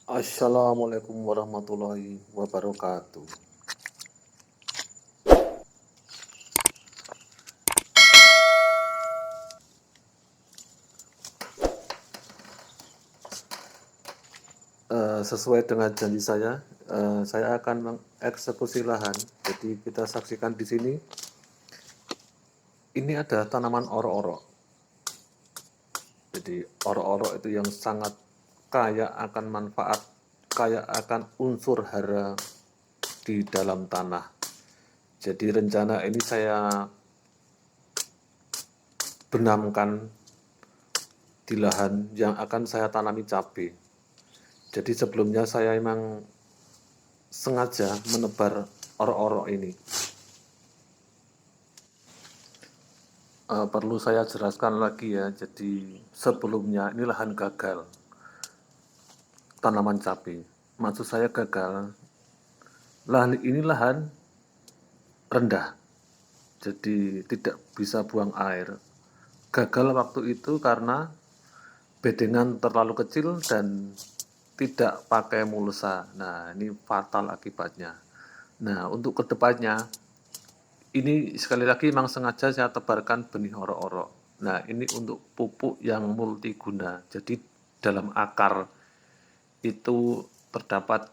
Assalamualaikum warahmatullahi wabarakatuh. Sesuai dengan janji saya akan mengeksekusi lahan. Jadi kita saksikan di sini. Ini ada tanaman oro-oro. Jadi oro-oro itu yang sangat kaya akan manfaat, kaya akan unsur hara di dalam tanah. Jadi rencana ini saya benamkan di lahan yang akan saya tanami cabai. Jadi sebelumnya saya memang sengaja menebar oro-oro ini. Perlu saya jelaskan lagi ya, jadi sebelumnya ini lahan gagal, tanaman cabai. Maksud saya gagal, lahan ini lahan rendah, jadi tidak bisa buang air. Gagal waktu itu karena bedengan terlalu kecil dan tidak pakai mulsa. Nah, ini fatal akibatnya. Nah, untuk kedepannya, ini sekali lagi memang sengaja saya tebarkan benih oro-oro. Nah, ini untuk pupuk yang multiguna. Jadi dalam akar itu terdapat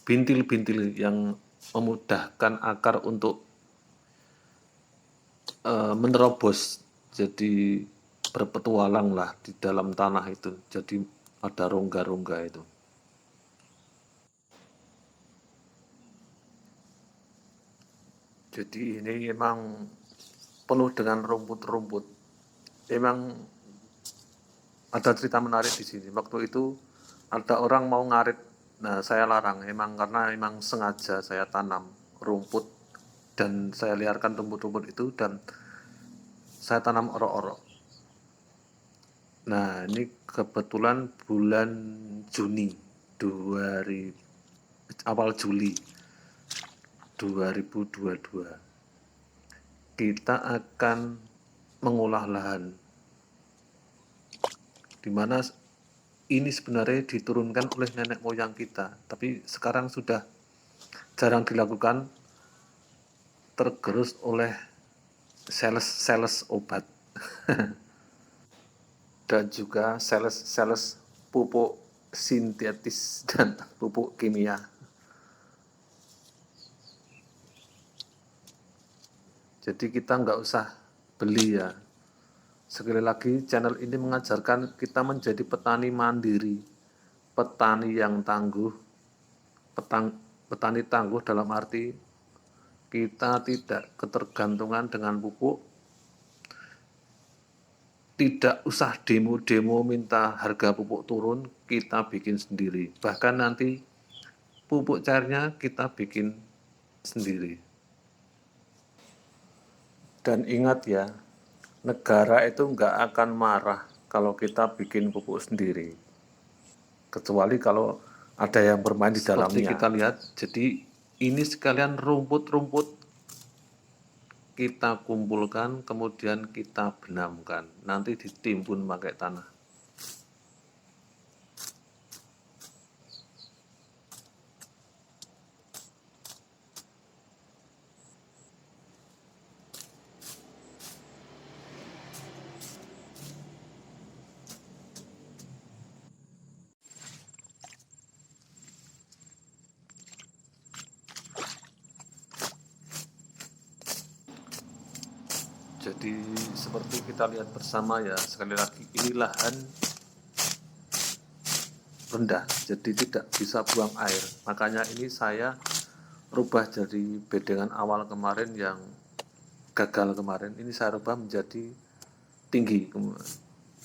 bintil-bintil yang memudahkan akar untuk menerobos. Jadi berpetualang lah di dalam tanah itu. Jadi ada rongga-rongga itu. Jadi ini memang penuh dengan rumput-rumput. Memang ada cerita menarik di sini. Waktu itu ada orang mau ngarit, nah saya larang, emang karena emang sengaja saya tanam rumput dan saya liarkan rumput-rumput itu dan saya tanam oro-oro. Nah ini kebetulan bulan Juni 2000, awal Juli 2022 kita akan mengolah lahan, di mana ini sebenarnya diturunkan oleh nenek moyang kita, tapi sekarang sudah jarang dilakukan, tergerus oleh sales obat dan juga sales pupuk sintetis dan pupuk kimia. Jadi kita nggak usah beli ya. Sekali lagi, channel ini mengajarkan kita menjadi petani mandiri, petani yang tangguh, petani tangguh dalam arti kita tidak ketergantungan dengan pupuk, tidak usah demo-demo minta harga pupuk turun, kita bikin sendiri. Bahkan nanti pupuk cairnya kita bikin sendiri. Dan ingat ya, negara itu nggak akan marah kalau kita bikin pupuk sendiri. Kecuali kalau ada yang bermain di dalamnya. Seperti kita lihat, jadi ini sekalian rumput-rumput kita kumpulkan, kemudian kita benamkan. Nanti ditimbun pakai tanah. Jadi seperti kita lihat bersama ya, sekali lagi ini lahan rendah, jadi tidak bisa buang air. Makanya ini saya rubah jadi bedengan awal kemarin yang gagal kemarin, ini saya rubah menjadi tinggi.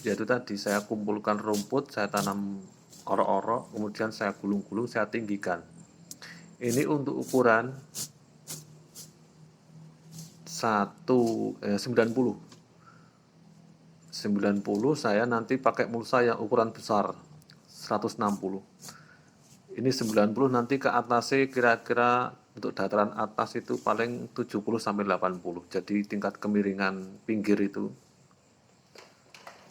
Yaitu tadi saya kumpulkan rumput, saya tanam oro-oro, kemudian saya gulung-gulung, saya tinggikan. Ini untuk ukuran 90 saya nanti pakai mulsa yang ukuran besar 160. Ini 90 nanti ke atasnya kira-kira untuk dataran atas itu paling 70 sampai 80. Jadi tingkat kemiringan pinggir itu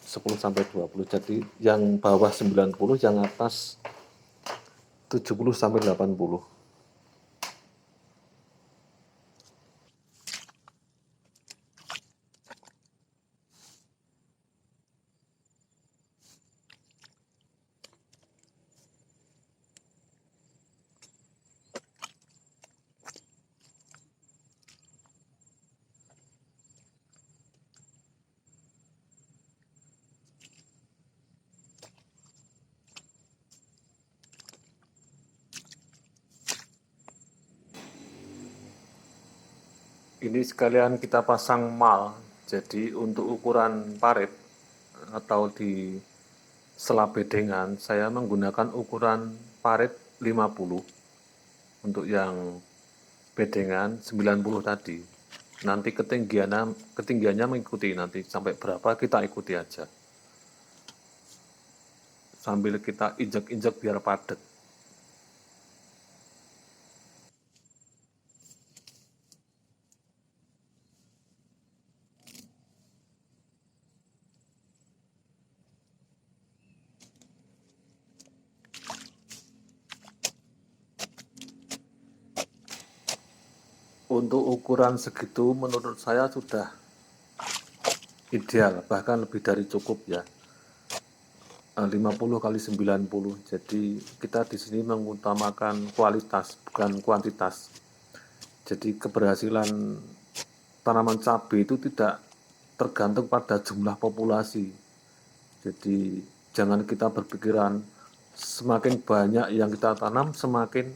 10-20. Jadi yang bawah 90, yang atas 70-80. Ini sekalian kita pasang mal. Jadi untuk ukuran parit atau di sela bedengan, saya menggunakan ukuran parit 50. Untuk yang bedengan 90 tadi. Nanti ketinggiannya mengikuti, nanti sampai berapa kita ikuti aja. Sambil kita injek-injek biar padat. Untuk ukuran segitu menurut saya sudah ideal, bahkan lebih dari cukup ya. 50 kali 90. Jadi kita di sini mengutamakan kualitas bukan kuantitas. Jadi keberhasilan tanaman cabai itu tidak tergantung pada jumlah populasi. Jadi jangan kita berpikiran semakin banyak yang kita tanam semakin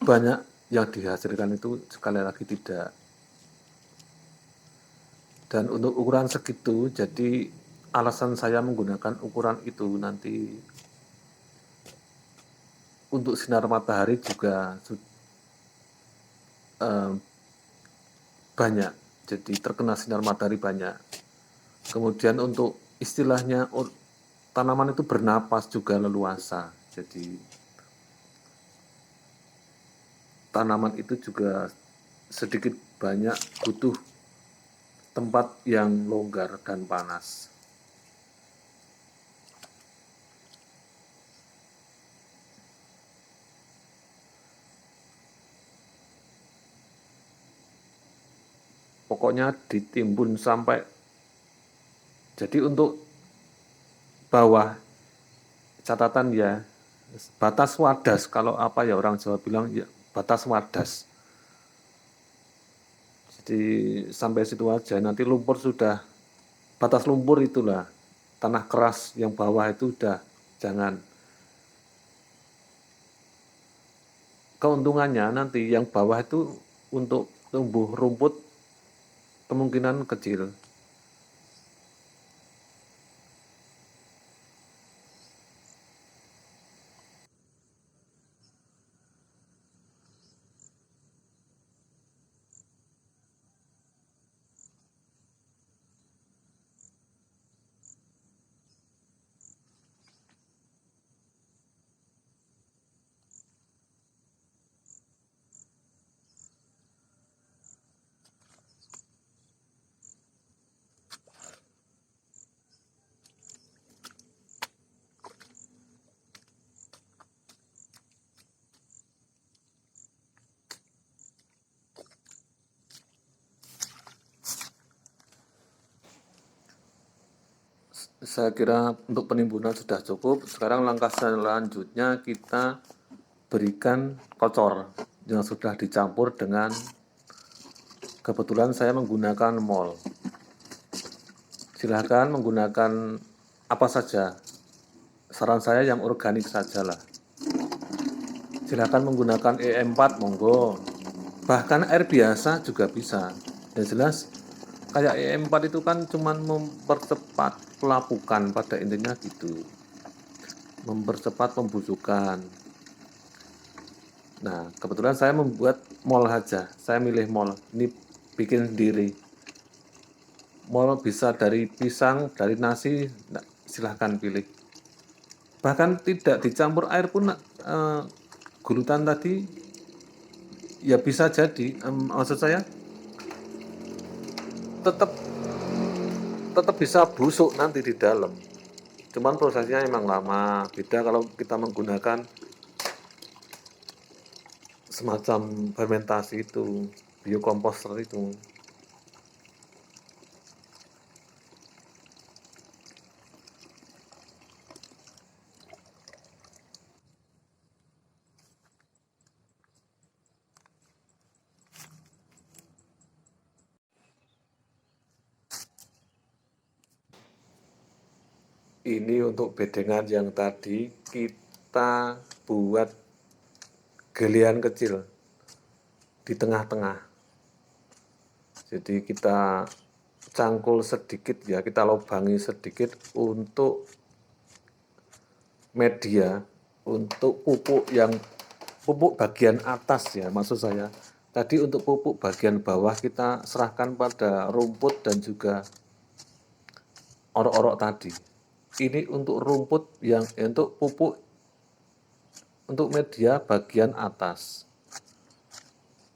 banyak yang dihasilkan, itu sekali lagi tidak. Dan untuk ukuran segitu, jadi alasan saya menggunakan ukuran itu nanti untuk sinar matahari juga banyak, jadi terkena sinar matahari banyak. Kemudian untuk istilahnya tanaman itu bernapas juga leluasa, jadi tanaman itu juga sedikit banyak butuh tempat yang longgar dan panas. Pokoknya ditimbun sampai, jadi untuk bawah catatan ya, batas wadas, kalau apa ya orang Jawa bilang ya batas wadas. Jadi sampai situ aja, nanti lumpur sudah, batas lumpur itulah, tanah keras yang bawah itu udah jangan. Keuntungannya nanti yang bawah itu untuk tumbuh rumput kemungkinan kecil. Saya kira untuk penimbunan sudah cukup. Sekarang langkah selanjutnya kita berikan kocor yang sudah dicampur dengan, kebetulan saya menggunakan mol. Silahkan menggunakan apa saja. Saran saya yang organik sajalah. Silahkan menggunakan E4, monggo. Bahkan air biasa juga bisa. Dan jelas kayak E4 itu kan cuman mempercepat pelapukan, pada intinya gitu, mempercepat pembusukan. Nah kebetulan saya membuat mol saja, saya milih mol ini, bikin sendiri. Mol bisa dari pisang, dari nasi, silahkan pilih. Bahkan tidak dicampur air pun gulutan tadi ya bisa jadi, maksud saya tetap tetap bisa busuk nanti di dalam. Cuman prosesnya emang lama. Beda kalau kita menggunakan semacam fermentasi itu, biokomposter itu. Ini untuk bedengan yang tadi kita buat galian kecil di tengah-tengah. Jadi kita cangkul sedikit ya, kita lubangi sedikit untuk media, untuk pupuk bagian atas ya, maksud saya. Tadi untuk pupuk bagian bawah kita serahkan pada rumput dan juga orok-orok tadi. Ini untuk rumput untuk pupuk untuk media bagian atas.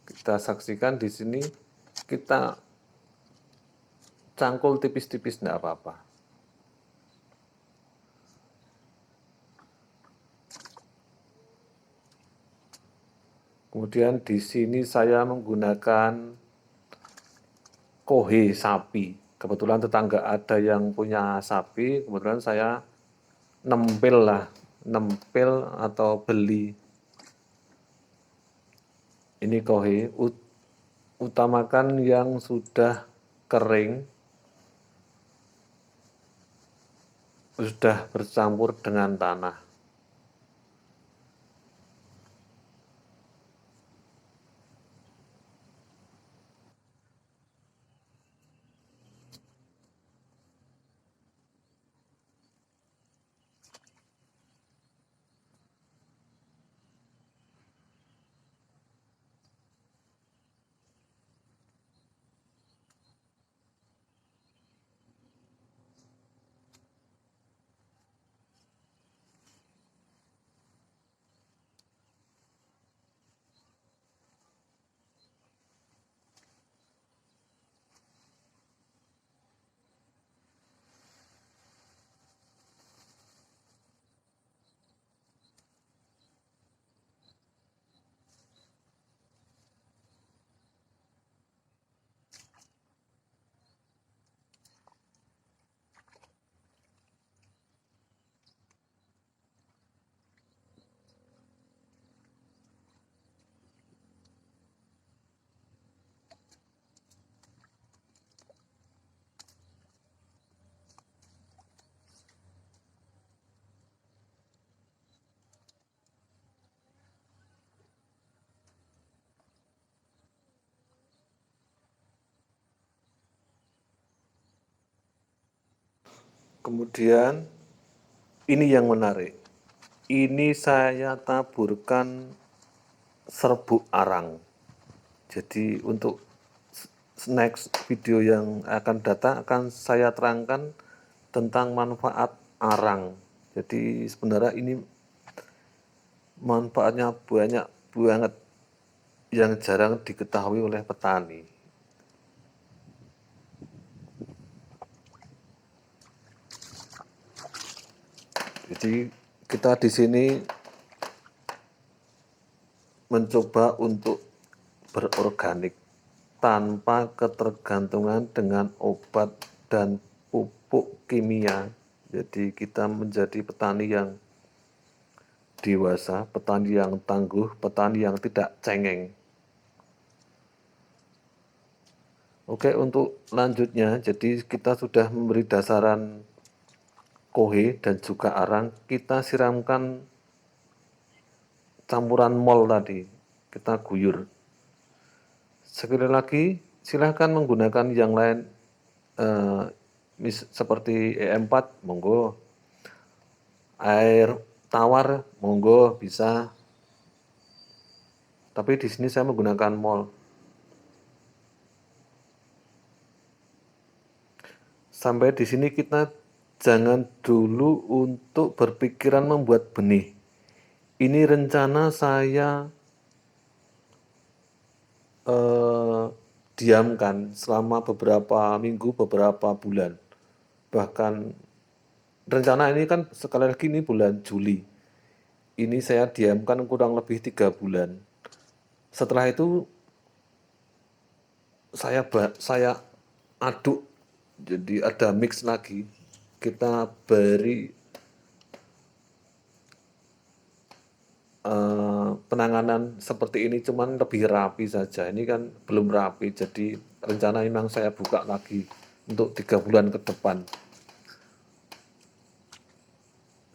Kita saksikan di sini, kita cangkul tipis-tipis enggak apa-apa. Kemudian di sini saya menggunakan kohe sapi. Kebetulan tetangga ada yang punya sapi, kebetulan saya nempel atau beli. Ini kohe, utamakan yang sudah kering, sudah bercampur dengan tanah. Kemudian ini yang menarik. Ini saya taburkan serbuk arang. Jadi untuk next video yang akan datang akan saya terangkan tentang manfaat arang. Jadi sebenarnya ini manfaatnya banyak banget yang jarang diketahui oleh petani. Jadi kita di sini mencoba untuk berorganik tanpa ketergantungan dengan obat dan pupuk kimia. Jadi kita menjadi petani yang dewasa, petani yang tangguh, petani yang tidak cengeng. Oke, untuk lanjutnya, jadi kita sudah memberi dasaran kohe dan juga arang, kita siramkan campuran mol tadi, kita guyur. Sekali lagi, silahkan menggunakan yang lain seperti E4, monggo. Air tawar, monggo bisa. Tapi di sini saya menggunakan mol. Sampai di sini kita jangan dulu untuk berpikiran membuat benih. Ini rencana saya diamkan selama beberapa minggu, beberapa bulan. Bahkan rencana ini kan sekali lagi ini bulan Juli. Ini saya diamkan kurang lebih 3 bulan. Setelah itu saya aduk, jadi ada mix lagi. Kita beri penanganan seperti ini, cuman lebih rapi saja. Ini kan belum rapi, jadi rencana memang saya buka lagi untuk 3 bulan ke depan.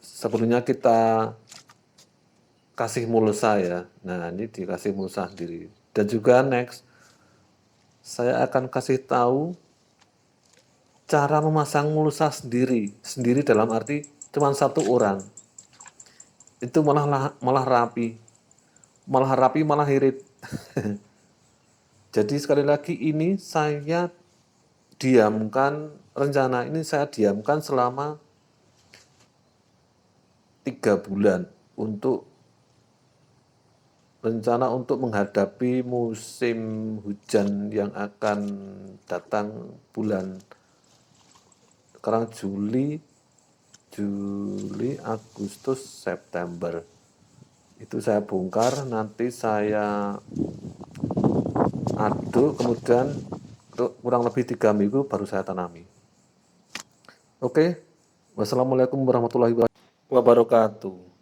Sebelumnya kita kasih mulsa ya. Nah, ini dikasih mulsa sendiri. Dan juga next, saya akan kasih tahu cara memasang mulsa sendiri dalam arti cuma satu orang. Itu malah rapi, malah irit. Jadi sekali lagi ini saya diamkan, rencana ini saya diamkan selama 3 bulan untuk rencana untuk menghadapi musim hujan yang akan datang bulan sekarang Juli, Agustus, September. Itu saya bongkar, nanti saya aduk, kemudian kurang lebih 3 minggu baru saya tanami. Oke, wassalamualaikum warahmatullahi wabarakatuh.